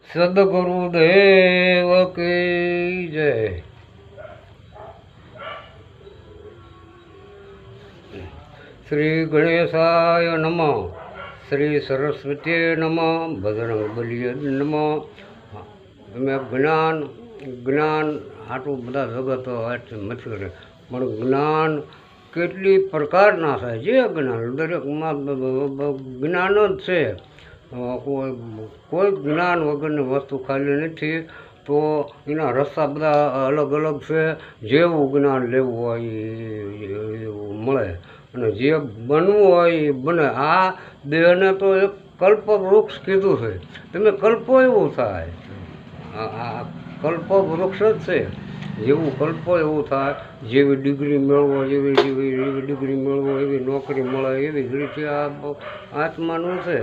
સદગુરુદેવ કી જય. શ્રી ગણેશાય નમઃ, શ્રી સરસ્વતીએ નમઃ, બજરંગ બલીએ નમઃ. તમે જ્ઞાન આટલું બધા જગતો નથી કરે, પણ જ્ઞાન કેટલી પ્રકારના છે. જે જ્ઞાન દરેકમાં જ્ઞાન જ છે. કોઈ જ્ઞાન વગરની વસ્તુ ખાલી નથી. તો એના રસ્તા બધા અલગ અલગ છે. જેવું જ્ઞાન લેવું હોય એવું મળે, અને જે બનવું હોય એ બને. આ દેહને તો એક કલ્પ વૃક્ષ કીધું છે. તમે કલ્પો એવું થાય, આ કલ્પ વૃક્ષ જ છે. જેવું કલ્પો એવું થાય. જેવી ડિગ્રી મેળવો એવી ડિગ્રી મેળવો, એવી નોકરી મળે, એવી જ રીતે આ આત્માનું છે.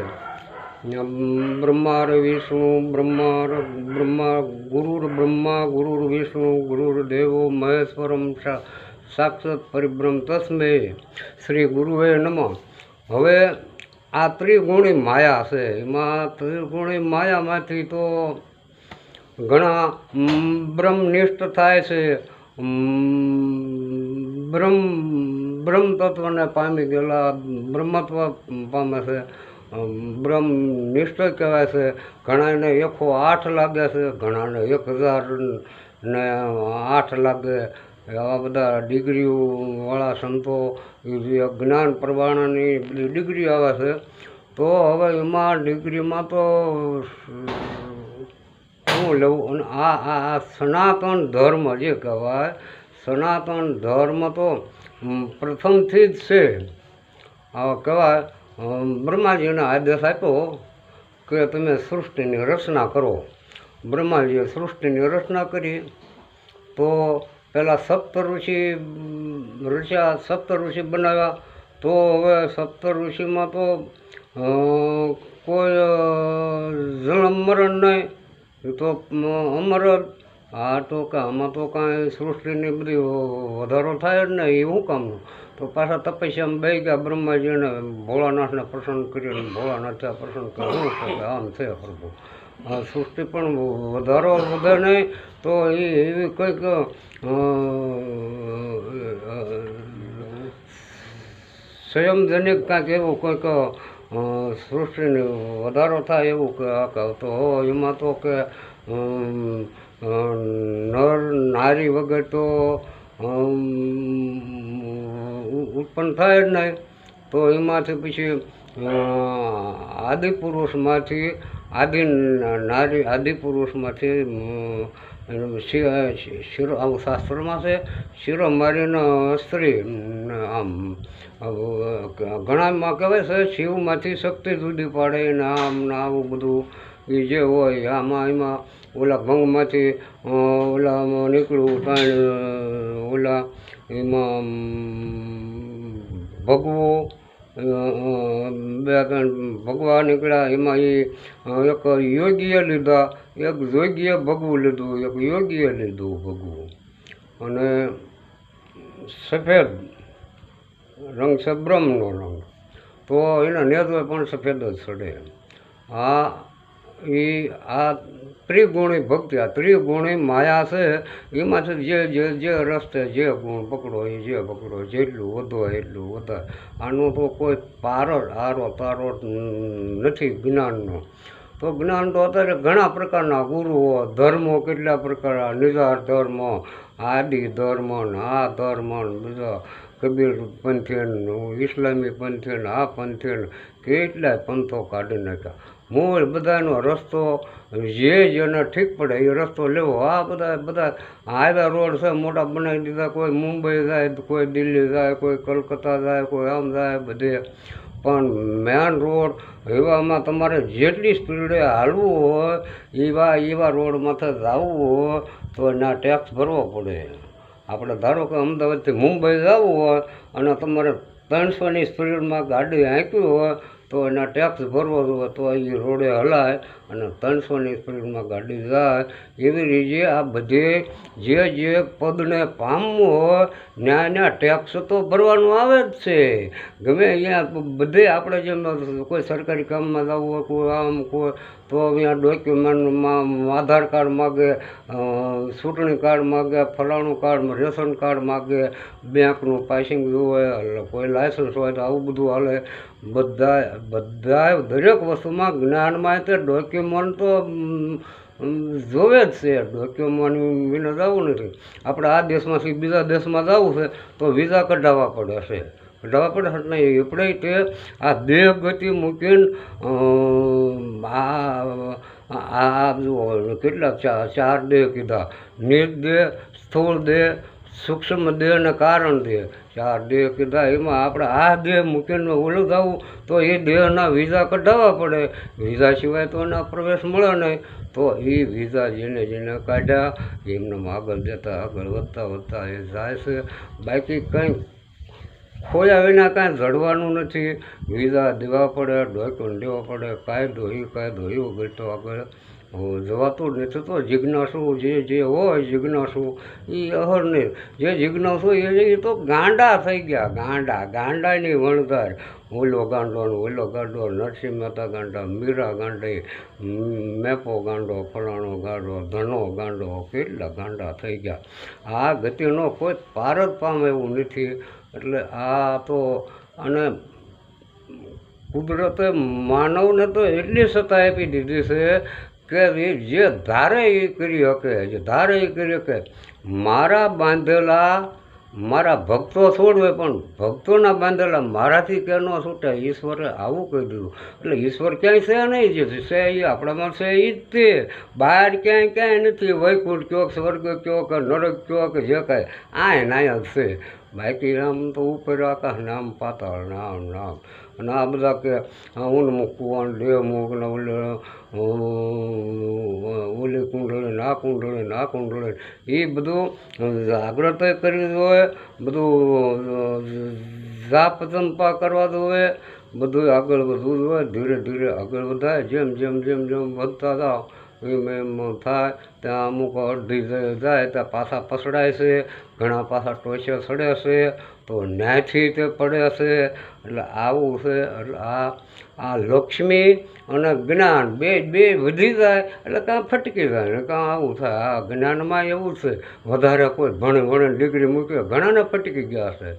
બ્રહ્મા વિષ્ણુ બ્રહ્મા ગુરુર વિષ્ણુ ગુરુર દેવો મહેશ્વરમ સાક્ષાત પરિબ્રહ્મ તસ્મે શ્રી ગુરુએ નમઃ. હવે આ ત્રિગુણી માયા છે. એમાં ત્રિગુણી માયામાંથી તો ઘણા બ્રહ્મનિષ્ઠ થાય છે. બ્રહ્મ તત્વને પામી ગયેલા બ્રહ્મત્વ પામે છે. બ્રહ્મનિષ્ઠ કહેવાય છે. ઘણાને 108 લાગે છે, ઘણાને 1008 લાગે. આવા બધા ડિગ્રીવાળા સંતો જે જ્ઞાન પ્રમાણની બધી ડિગ્રી આવે છે. તો હવે એમાં ડિગ્રીમાં તો શું લેવું? અને આ સનાતન ધર્મ જે કહેવાય, સનાતન ધર્મ તો પ્રથમથી જ છે. આ કહેવાય બ્રહ્માજીને આદેશ આપ્યો કે તમે સૃષ્ટિની રચના કરો. બ્રહ્માજીએ સૃષ્ટિની રચના કરી. તો પહેલાં સપ્તઋષિ રચ્યા, સપ્તઋષિ બનાવ્યા. તો હવે સપ્તઋષિમાં તો કોઈ જન્મ મરણ નહીં, તો અમર જ. આ તો કે આમાં તો કાંઈ સૃષ્ટિની બધી વધારો થાય જ નહીં, એ શું કામનું? તો પાછા તપસ્યામાં બેસી ગયા બ્રહ્માજીને ભોળાનાથને પ્રસન્ન કરીને. ભોળાનાથે પ્રસન્ન કર્યું કે આમ છે પ્રભુ, આ સૃષ્ટિ પણ વધારો વધે નહીં. તો એવી કંઈક સંયમજનિક કાંઈક એવું કંઈક સૃષ્ટિને વધારો થાય એવું કે તો એમાં તો કે નર નારી વગર તો ઉત્પન્ન થાય જ નહીં. તો એમાંથી પછી આદિપુરુષમાંથી આદિપુરુષમાંથી આવું શાસ્ત્રમાં છે, શિરો મારીને સ્ત્રી. આમ ઘણામાં કહેવાય છે શિવમાંથી શક્તિ જુદી પાડે ને આમ ને આવું બધું એ જે હોય. આમાં એમાં ઓલા ભંગમાંથી ઓલામાં નીકળ્યું કાંઈ, ઓલા એમાં ભગવો બે ત્રણ ભગવા નીકળ્યા. એમાં એ એક યોગીએ લીધા, એક જોગીએ ભગવું લીધું, એક યોગીએ લીધું ભગવું. અને સફેદ રંગ છે બ્રહ્મનો રંગ. તો એના નેત્રે પણ સફેદ જ ચડે. આ ત્રિગુણી ભક્તિ, આ ત્રિગુણી માયા છે. એમાંથી જે રસ્તે જે ગુણ પકડો એ જે પકડો, જેટલું વધો એટલું વધારે. આનો તો કોઈ આરો તારો નથી જ્ઞાનનો. તો જ્ઞાન તો અત્યારે ઘણા પ્રકારના ગુરુઓ, ધર્મો કેટલા પ્રકારના, નિજાર ધર્મ, આદિ ધર્મ, આ ધર્મ, બીજા કબીર પંથીન, ઇસ્લામી પંથીન, આ પંથીન, કેટલાય પંથો કાઢી નાખ્યા. મૂળ બધાનો રસ્તો જેને ઠીક પડે એ રસ્તો લેવો. આ બધા હાઈવે રોડ છે મોટા બનાવી દીધા. કોઈ મુંબઈ જાય, કોઈ દિલ્હી જાય, કોઈ કલકત્તા જાય, કોઈ આમ જાય બધે. પણ મેન રોડ એવામાં તમારે જેટલી સ્પીડે હાલવું હોય એવા રોડ માથે જવું હોય તો એના ટેક્સ ભરવો પડે. આપણે ધારો કે અમદાવાદથી મુંબઈ જવું હોય અને તમારે 300ની સ્પીડમાં ગાડી હાંકવી હોય તો એના ટેક્સ ભરવો જોઈએ. તો એ રોડે હલાય અને 300ની સ્પીડમાં ગાડી જાય. એવી રીતે આ બધે જે પદને પામવું હોય ન્યાયના ટેક્સ તો ભરવાનું આવે જ છે. ગમે અહીંયા બધે આપણે જેમ કોઈ સરકારી કામમાં જવું હોય, કોઈ આમ કોઈ તો અહીંયા ડોક્યુમેન્ટમાં આધાર કાર્ડ માગે, ચૂંટણી કાર્ડ માગે, ફલાણું કાર્ડ, રેશન કાર્ડ માગે, બેંકનું પાસિંગ જોવે, કોઈ લાયસન્સ હોય તો આવું બધું હાલે. બધા દરેક વસ્તુમાં જ્ઞાનમાં તે ડોક્યુમેન્ટ તો જોવે જ છે. ડોક્યુમેન્ટ વિના જવું નથી. આપણે આ દેશમાંથી બીજા દેશમાં જવું છે તો વિઝા કઢાવવા પડે છે. કઢાવવા પડે એટલે આપણે તે આ દેહ ગતિ મૂકીને આ જુઓ કેટલાક ચાર દેહ કીધા: નિજ દેહ, સ્થૂળ દેહ, સૂક્ષ્મ દેહ અને કારણ દેહ. ચાર દેહ કીધા. એમાં આપણે આ દેહ મૂકીને ઓલું જવું તો એ દેહના વિઝા કઢાવવા પડે. વિઝા સિવાય તો એના પ્રવેશ મળે નહીં. તો એ વિઝા જેને કાઢ્યા એમને આગળ જતા આગળ વધતા એ જાય છે. બાકી કંઈ ખોયા વિના કાંઈ જડવાનું નથી. વિઝા દેવા પડે, ડોક્યુમેન્ટ દેવા પડે. કાયદો એવો ગયો આગળ જવાતું જ નથી. તો જિજ્ઞાસુ જે હોય જિજ્ઞાસુ એ અહર્નિર જે જિજ્ઞાસુ એ તો ગાંડા થઈ ગયા. ગાંડાની વણધાર. ઓલો ગાંડો ને ઓલો ગાંડો, નરસિંહ મહેતા ગાંડા, મીરા ગાંડી, મેપો ગાંડો, ફલાણો ગાંડો, ધનો ગાંડો, કેટલા ગાંડા થઈ ગયા. આ ગતિનો કોઈ પાર જ પામે એવું નથી. એટલે આ તો અને કુદરતે માનવને તો એટલી સત્તા આપી દીધી છે કે એ જે ધારે એ કરી શકે, જે ધારે એ કરી શકે. મારા બાંધેલા મારા ભક્તો છોડવે પણ ભક્તોના બાંધેલા મારાથી કે ન છૂટે. ઈશ્વરે આવું કહી દીધું. એટલે ઈશ્વર ક્યાંય છે નહીં. જે છે એ આપણામાં છે એ જ તે. બહાર ક્યાંય નથી. વૈકુંઠ કયો, સ્વર્ગ કયો કે નરક કયો કે જે કાંઈ નાયા જ છે. બાકી આમ તો ઉપર આકાશ નામ પાતાળ નામ અને આ બધા કે ઊનમુખ કુવાન દેવમુખ ને ઓલી કુંડળી ના કુંડળી એ બધું જાગ્રત કરી જોઈએ. બધું જાપ ચંપા કરવા જોઈએ. બધું આગળ વધવું જોઈએ. ધીરે ધીરે આગળ વધાય. જેમ વધતા જાઓ એમ થાય. ત્યાં અમુક અડધી જાય ત્યાં પાછા પસડાય છે. ઘણા પાછા ટોચે ચડે છે તો ન્યાયથી તે પડે છે. એટલે આવું છે. એટલે આ લક્ષ્મી અને જ્ઞાન બે વધી જાય એટલે કાં ફટકી જાય ને કાં આવું થાય. આ જ્ઞાનમાં એવું છે. વધારે કોઈ ભણે ડિગ્રી મૂકે ઘણાને ફટકી ગયા છે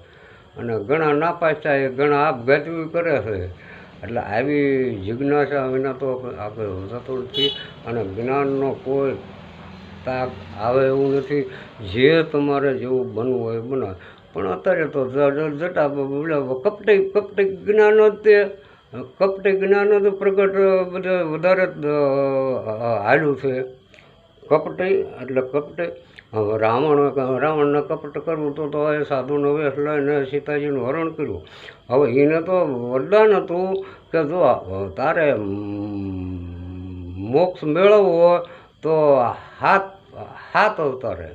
અને ઘણા નાપાસ થાય, ઘણા આપઘાતી કરે છે. એટલે આવી જિજ્ઞાસા વિના તો આગળ વધતું નથી અને જ્ઞાનનો કોઈ તાક આવે એવું નથી. જે તમારે જેવું બનવું હોય બનાવે. પણ અત્યારે તો જટા કપટી જ્ઞાન જ તે કપટી જ્ઞાન જ પ્રગટ બધા વધારે હાલ્યું છે. કપટી એટલે કપટી. હવે રાવણને કપટ કરવું તો એ સાધુનો વેશ લઈને સીતાજીનું હરણ કર્યું. હવે એને તો વરદાન હતું કે જો તારે મોક્ષ મેળવવો હોય તો હાથ અવતારે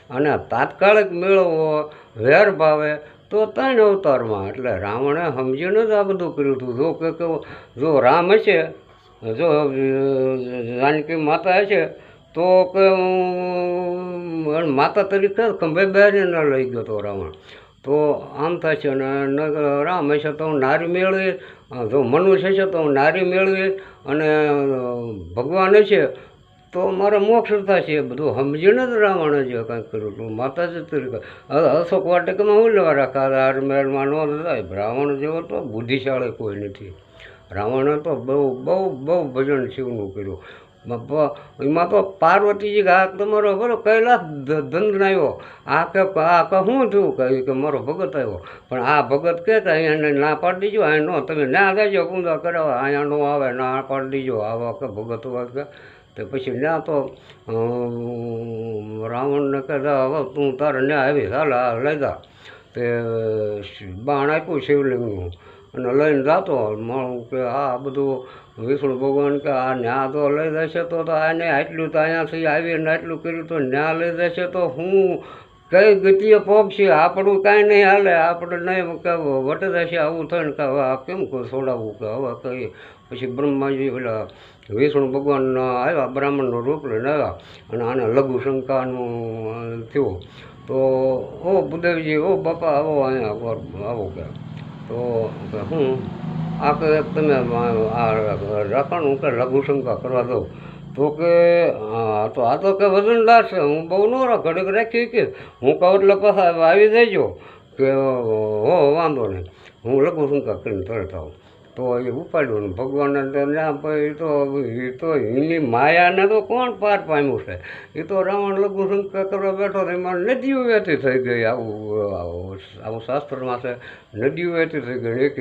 અને તાત્કાલિક મેળવવો વેર ભાવે તો 3 અવતારમાં. એટલે રાવણે સમજીને જ આ બધું કર્યું હતું. જો રામ હશે, જો જાનકી માતા હશે તો કે માતા તરીકે ખંભે બેરીને લઈ ગયો હતો રાવણ. તો આમ થાય છે અને રામ હશે તો હું નારી મેળવી, જો મનુષ્ય હશે તો હું નારી મેળવી અને ભગવાન હશે તો મારે મોક્ષ થશે. બધું સમજીને જ રાવણે જે કાંઈક કર્યું હતું. માતાજી તરીકે અશોક વાટિકામાં હું લેવા રાખા મહેલમાં ન થાય. રાવણ જેવો તો બુદ્ધિશાળી કોઈ નથી. રાવણે તો બહુ ભજન શિવનું કર્યું. એમાં તો પાર્વતીજી કે આ તમારો બરો કૈલાસ ધંધ આવ્યો. આ કે શું થયું કહ્યું કે મારો ભગત આવ્યો. પણ આ ભગત કહેતા અહીંયા ના પાડી દીજો. અહીંયા ન તમે ના દેજો પૂજા કરાવવા. અહીંયા ન આવે ના પાડી દીજો. આવા કે ભગત હોય કે તો પછી ત્યાં તો રાવણને કહેતા હવે તું તારે ન્યા આવી ચાલે આ લઈ જા. તે બાણ આપ્યું શિવલિંગનું અને લઈને જતો મારું કે આ બધું વિષ્ણુ ભગવાન કે આ ન્યા તો લઈ જશે તો આને આટલું તો અહીંયાથી આવીને આટલું કર્યું તો ન્યા લઈ જશે તો હું કઈ ગતિએ પહોંચશે. આપણું કાંઈ નહીં હાલે. આપણે નહીં કે વટે જશે આવું થાય ને કે હવે આ કેમ છોડાવવું કે હવે કંઈ. પછી બ્રહ્માજી પેલા વિષ્ણુ ભગવાન આવ્યા, બ્રાહ્મણનું રૂપ લઈને આવ્યા અને આને લઘુ શંકાનું થયું. તો ઓ ભૂદેવજી ઓ બાપા આવો અહીંયા આવો કે તો હું આ કે તમે આ રકાણું કે લઘુશંકા કરવા દો તો કે આ તો કે વજનદાર છે, હું બહુ ન ઘડીક રાખી કે હું કહું એટલે પાછા આવી જઈજો કે હો વાંધો નહીં, હું લઘુશંકા કરીને તરત આવું. તો એ ઉપાડ્યું ને ભગવાનને તો ના એ તો એની માયાને તો કોણ પાર પામ્યું છે. એ તો રાવણ લઘુશંકા કરવા બેઠો તો એમાં નદીઓ વહેતી થઈ ગઈ. આવું શાસ્ત્રમાં છે, નદીઓ વહેતી થઈ ગઈ. એક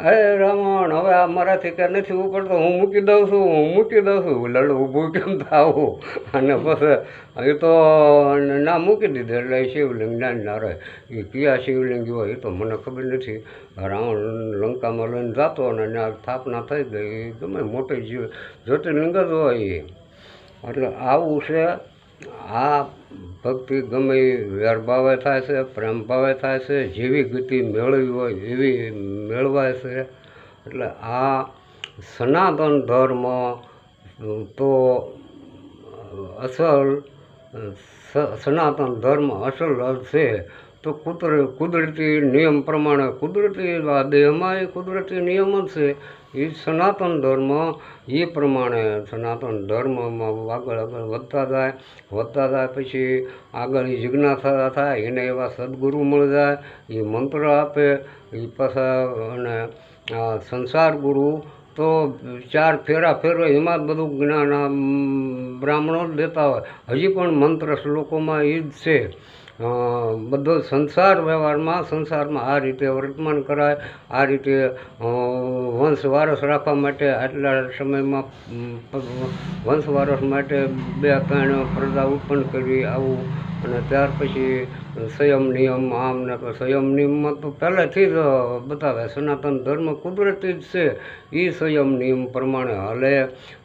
હે રાવણ, હવે આ મારાથી ક્યાં નથી ઉપડતો, હું મૂકી દઉં છું લડ ઊભું કેમ થાવું. અને પછી એ તો ના મૂકી દીધું. એટલે શિવલિંગ ના રહે. એ કયા શિવલિંગ હોય એ તો મને ખબર નથી. રાવણ લંકામાં લઈને જતો અને ત્યાં સ્થાપના થઈ ગઈ. ગમે મોટી જ્યોતિર્લિંગ જ હોય. એટલે આવું છે. આ ભક્તિ ગમે વેર ભાવે થાય છે, પ્રેમ ભાવે થાય છે, જેવી ગતિ મેળવી હોય એવી મેળવાય છે. એટલે આ સનાતન ધર્મ તો અસલ સનાતન ધર્મ અસલ છે. તો કુદરતી નિયમ પ્રમાણે કુદરતી દેહમાં એ કુદરતી નિયમ જ છે. એ સનાતન ધર્મ એ પ્રમાણે સનાતન ધર્મમાં આગળ વધતા જાય પછી આગળ એ જિજ્ઞાસા થાય. એને એવા સદગુરુ મળી જાય, એ મંત્ર આપે. એ પાછા અને સંસાર ગુરુ તો 4 ફેરા ફેરવે એમાં જ બધું જ્ઞાન બ્રાહ્મણો જ દેતા હોય. હજી પણ મંત્ર શ્લોકોમાં એ જ છે. બધો સંસાર સંસારમાં આ રીતે વર્તમાન કરાય, આ રીતે વંશ વારસ રાખવા માટે આટલા સમયમાં વંશ વારસ માટે 2-3 પ્રજા ઉત્પન્ન કરવી આવું. અને ત્યાર પછી સંયમ નિયમ આમ ને સંયમ નિયમમાં તો પહેલેથી જ બતાવે. સનાતન ધર્મ કુદરતી જ છે. એ સંયમ નિયમ પ્રમાણે હાલે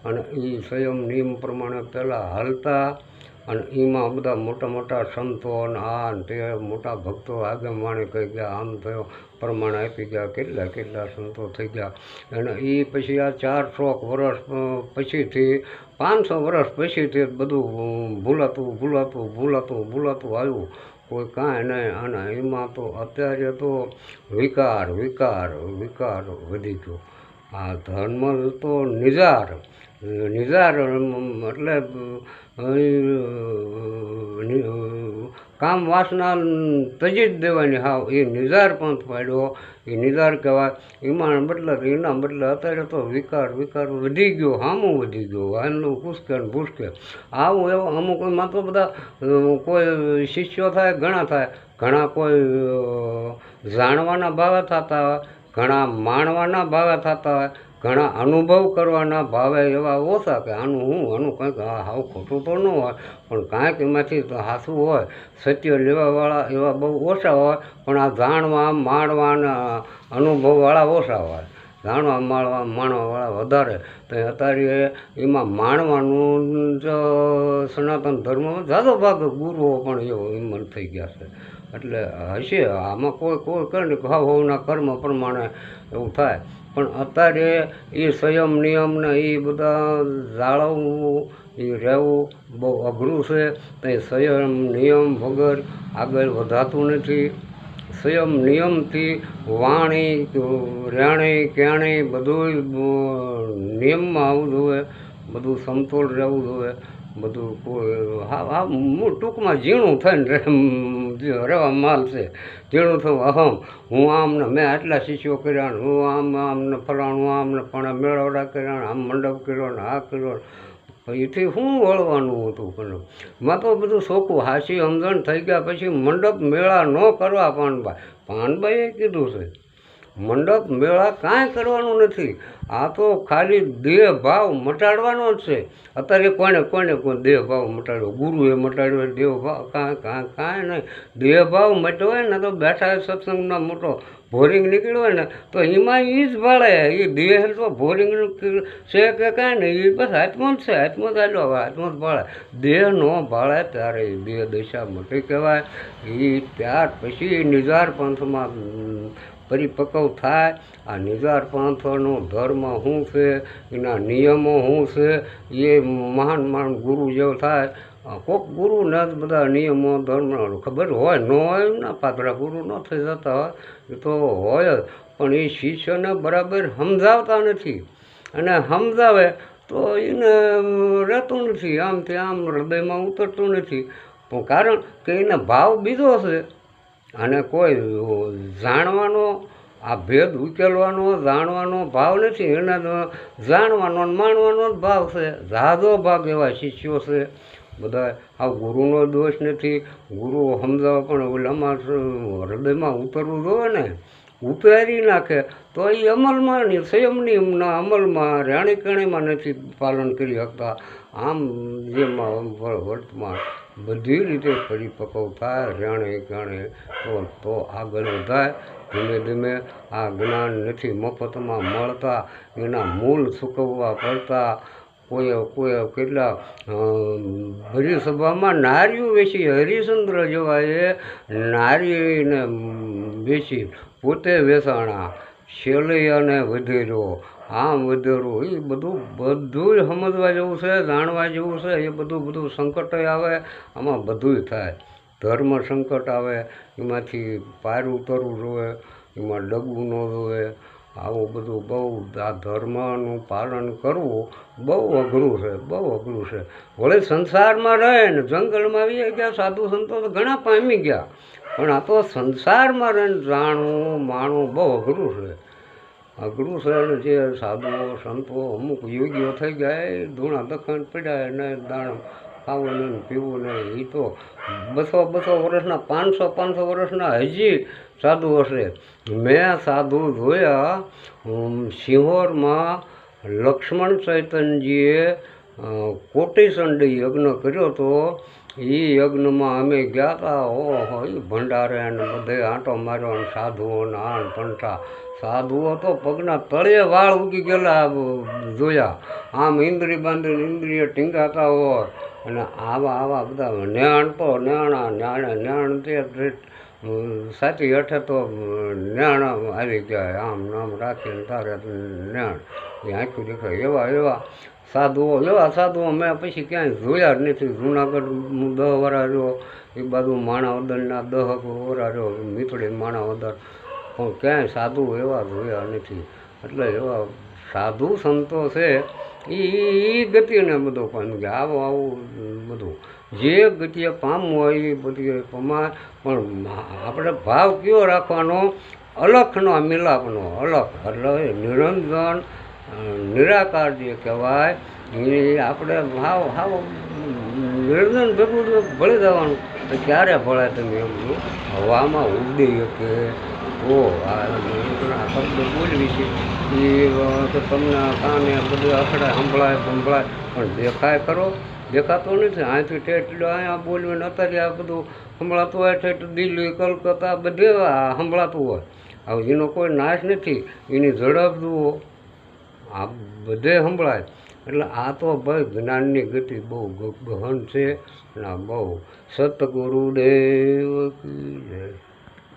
અને એ સંયમ નિયમ પ્રમાણે પહેલાં હાલતા. અને એમાં બધા મોટા સંતો અને આ તે મોટા ભક્તો આગેવાણી કહી ગયા, આમ થયો પ્રમાણ આપી ગયા, કેટલા સંતો થઈ ગયા. અને એ પછી આ 400 વર્ષ પછીથી 500 વર્ષ પછીથી બધું ભૂલાતું આવ્યું. કોઈ કાંઈ નહીં. અને એમાં તો અત્યારે તો વિકાર વધી ગયો. આ ધર્મ તો નિજાર એટલે કામ વાસના તજી જ દેવાની. હાવ એ નિજાર પંથ પાડ્યો. એ નિજાર કહેવાય. એના બદલે અત્યારે તો વિકાર વધી ગયો, હામું વધી ગયો. હાલનું કુસકે ને ભૂસકે આવું એવું. અમુક એમાં તો બધા કોઈ શિષ્યો થાય, ઘણા કોઈ જાણવાના ભાવે થતા હોય, ઘણા માણવાના ભાવે થતા હોય, ઘણા અનુભવ કરવાના ભાવે એવા ઓછા કે આનું કંઈક હાવ ખોટું તો ન હોય પણ કાંઈક એમાંથી સાચું હોય. સત્ય લેવાવાળા એવા બહુ ઓછા હોય, પણ આ જાણવા માણવાના અનુભવવાળા ઓછા હોય. જાણવા માણવાવાળા વધારે. તો અત્યારે એમાં માણવાનું જ સનાતન ધર્મમાં ઝાઝો ભાગ ગુરુઓ પણ એવો હિંમત થઈ ગયા છે. એટલે હશે આમાં કોઈ કરે ને ભાવના કર્મ પ્રમાણે એવું થાય. પણ અત્યારે એ સંયમ નિયમને એ બધા જાળવવું, એ રહેવું બહુ અઘરું છે. તો એ સંયમ નિયમ વગર આગળ વધાતું નથી. સંયમ નિયમથી વાણી રહેણી કહેણી બધું નિયમમાં આવવું જોઈએ, બધું સમતોલ રહેવું જોઈએ. બધું ટૂંકમાં ઝીણું થઈને રહેવા માલ છે. ઝીણું થયું અહમ, હું આમને મેં આટલા શિષ્યો કર્યા, હું આમને ફલાણું આમને પણ મેળવડા કર્યા, આમ મંડપ કર્યો ને આ કર્યો. એથી શું વળવાનું હતું? પણ માં તો બધું સોખું હાસી સમજણ થઈ ગયા પછી મંડપ મેળા ન કરવા. પાનભાઈએ કીધું છે મંડપ મેળા કાંઈ કરવાનું નથી. આ તો ખાલી દેહ ભાવ મટાડવાનો જ છે. અત્યારે કોને દેહ ભાવ મટાડ્યો? ગુરુએ મટાડ્યો દેહ ભાવ? કાંઈ નહીં. દેહ ભાવ મટ્યો હોય ને તો બેઠા સત્સંગના મોટો બોરિંગ નીકળ્યો હોય ને તો એમાં એ જ ભાળે. એ દેહ તો બોરિંગ છે કે કાંઈ નહીં, એ બસ આત્મા જ છે. આત્મા જ આટલો આત્મા જ ભાળે. દેહ ન ભાળે ત્યારે એ દેહ દશા મટી કહેવાય. એ ત્યાર પછી નિજાર પંથમાં પરિપક્વ થાય. આ નિજાર પંથનો ધર્મ શું છે, એના નિયમો શું છે, એ મહાન ગુરુ જેવો થાય કોઈક ગુરુને જ બધા નિયમો ધર્મ ખબર હોય ન હોય ના પાતળા ગુરુ ન થઈ જતા હોય એ તો હોય જ, પણ એ શિષ્યને બરાબર સમજાવતા નથી, અને સમજાવે તો એને રહેતું નથી, આમથી આમ હૃદયમાં ઉતરતું નથી. પણ કારણ કે એને ભાવ બીજો છે, અને કોઈ જાણવાનો આ ભેદ ઉકેલવાનો જાણવાનો ભાવ નથી, એને જાણવાનો ને માણવાનો જ ભાવ છે. ઝાઝો ભાગ એવા શિષ્યો છે બધા. આ ગુરુનો દોષ નથી, ગુરુ સમજાવે પણ ઓલામાં હૃદયમાં ઉતરવું જોઈએ ને, ઉતારી નાખે તો એ અમલમાં સંયમની અમલમાં રહેણી નથી પાલન કરી શકતા. આમ જેમાં વર્તમાન બધી રીતે પરિપક્વ થાય રહેણી કહેણી તો આગળ વધાય. ધીમે ધીમે આ જ્ઞાન નથી મફતમાં મળતા, એના મૂળ ચૂકવવા પડતા. કોઈ કેટલા ભરી સભામાં નારીઓ વેચી, હરિશ્ચંદ્ર જેવા એ નારીને વેચી પોતે વેચાણા, શેલૈયાને વધેરો, આમ વધેરો, એ બધું સમજવા જેવું છે, જાણવા જેવું છે. એ બધું સંકટ આવે, આમાં બધું થાય. ધર્મ સંકટ આવે, એમાંથી પાર ઉતરવું જોઈએ, એમાં ડગવું ન જોઈએ. આવું બધું બહુ આ ધર્મનું પાલન કરવું બહુ અઘરું છે, બહુ અઘરું છે. વળે સંસારમાં રહે ને જંગલમાં આવી ગયા સાધુ સંતો તો ઘણા પામી ગયા, પણ આ તો સંસારમાં રહીને જાણવું માણવું બહુ અઘરું છે, અઘરું છે. અને જે સાધુઓ સંતો અમુક યોગીઓ થઈ ગયા એ ધૂણા દખણ પડ્યા એને દાણ ખાવું નહીં પીવું નહીં. એ તો 200 વર્ષના 500 વર્ષના હજી સાધુ હશે. મેં સાધુ જોયા સિંહોરમાં લક્ષ્મણ ચૈતન્યજીએ કોટીચંડી યજ્ઞ કર્યો હતો. એ યજ્ઞમાં અમે ગયા હતા. ઓહો, એ ભંડારે ને બધે આંટો માર્યો, અને સાધુઓને આન પંટા સાધુઓ તો પગના તળિયે વાળ ઉગી ગયેલા જોયા. આમ ઇન્દ્રિય બાંધીને ઇન્દ્રિય ટીંગાતા હોય, અને આવા બધા ન્યાણ તો ન્યાણ તે સાચી હેઠે તો ન્યાણ આવી ગયા. આમ નામ રાખીને તારે ન્યાણ એ આંખું દેખાય એવા સાધુઓ મેં પછી ક્યાંય જોયા જ નથી. જુનાગઢ 10 વર્ષ રહ્યો, એ બાજુ માણાવદરના 10 વર્ષ રહ્યો, મીતળી માણાવદર, પણ ક્યાંય સાધુ એવા જોયા નથી. એટલે એવા સાધુ સંતો છે એ ગતિને બધું પામી ગયા. આવું બધું જે ગતિએ પામવું હોય એ બધી પમાય, પણ આપણે ભાવ કયો રાખવાનો? અલખનો મિલાપનો. અલખ એટલે નિરંજન નિરાકાર જે કહેવાય એ આપણે ભાવ નિરંજન ભેગું ભળી જવાનું. તો ક્યારે ભળાય? તમે એમ હવામાં ઉડી શકે તો આ શબ્દ બોલવી છે એ તો તમને કાને બધું અખડાય, સંભળાય પણ દેખાય ખરો? દેખાતો નથી. અહીંથી ઠેઠ અહીંયા બોલવીને અત્યારે આ બધું સંભળાતું હોય, ઠેઠ દિલ્હી કલકત્તા બધે સંભળાતું હોય. હવે એનો કોઈ નાશ નથી, એની ઝડપ જુઓ, આ બધે સંભળાય. એટલે આ તો ભાઈ જ્ઞાનની ગતિ બહુ ગહન છે, અને બહુ સતગુરુદેવ કી જય.